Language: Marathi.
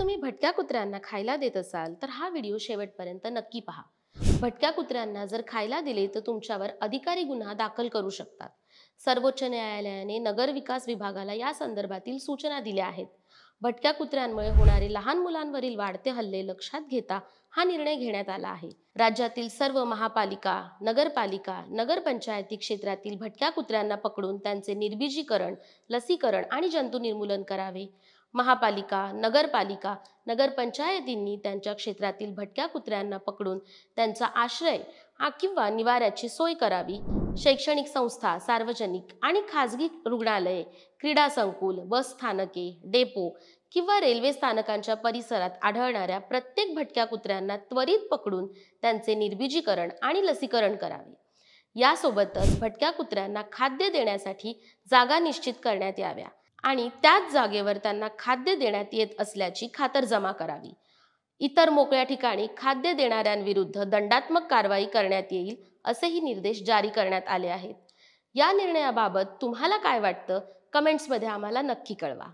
तुम्ही भटक्या कुत्र्यांना खायला देत असाल तर हा व्हिडिओ शेवटपर्यंत नक्की पहा। भटक्या कुत्र्यांना जर खायला दिले तर तुमच्यावर अधिकारी गुन्हा दाखल करू शकतात। सर्वोच्च न्यायालयाने नगर विकास विभागाला या संदर्भातील सूचना दिल्या आहेत। भटक्या कुत्र्यांमुळे होणारे लहान मुलांवरील वाढते हल्ले लक्षात घेता हा निर्णय घेण्यात आला आहे। राज्यातील सर्व महापालिका, नगरपालिका, नगरपंचायती क्षेत्रातील भटक्या कुत्र्यांना पकडून त्यांचे निर्बीजीकरण, लसीकरण आणि जंतू निर्मूलन करावे। महापालिका, नगरपालिका, नगरपंचायतींनी त्यांच्या क्षेत्रातील भटक्या कुत्र्यांना पकडून त्यांचा आश्रय किंवा निवाऱ्याची सोय करावी। शैक्षणिक संस्था, सार्वजनिक आणि खाजगी रुग्णालये, क्रीडा संकुल, बस स्थानके, डेपो किंवा रेल्वे स्थानकांच्या परिसरात आढळणाऱ्या प्रत्येक भटक्या कुत्र्यांना त्वरित पकडून त्यांचे निर्बीजीकरण आणि लसीकरण करावे। यासोबतच भटक्या कुत्र्यांना खाद्य देण्यासाठी जागा निश्चित करण्यात याव्या आणि त्याच जागेवर त्यांना खाद्य देण्यात येत असल्याची खातरजमा करावी। इतर मोकळ्या ठिकाणी खाद्य देणाऱ्यांविरुद्ध दंडात्मक कारवाई करण्यात येईल असेही निर्देश जारी करण्यात आले आहेत। या निर्णयाबाबत तुम्हाला काय वाटतं? कमेंट्समध्ये आम्हाला नक्की कळवा।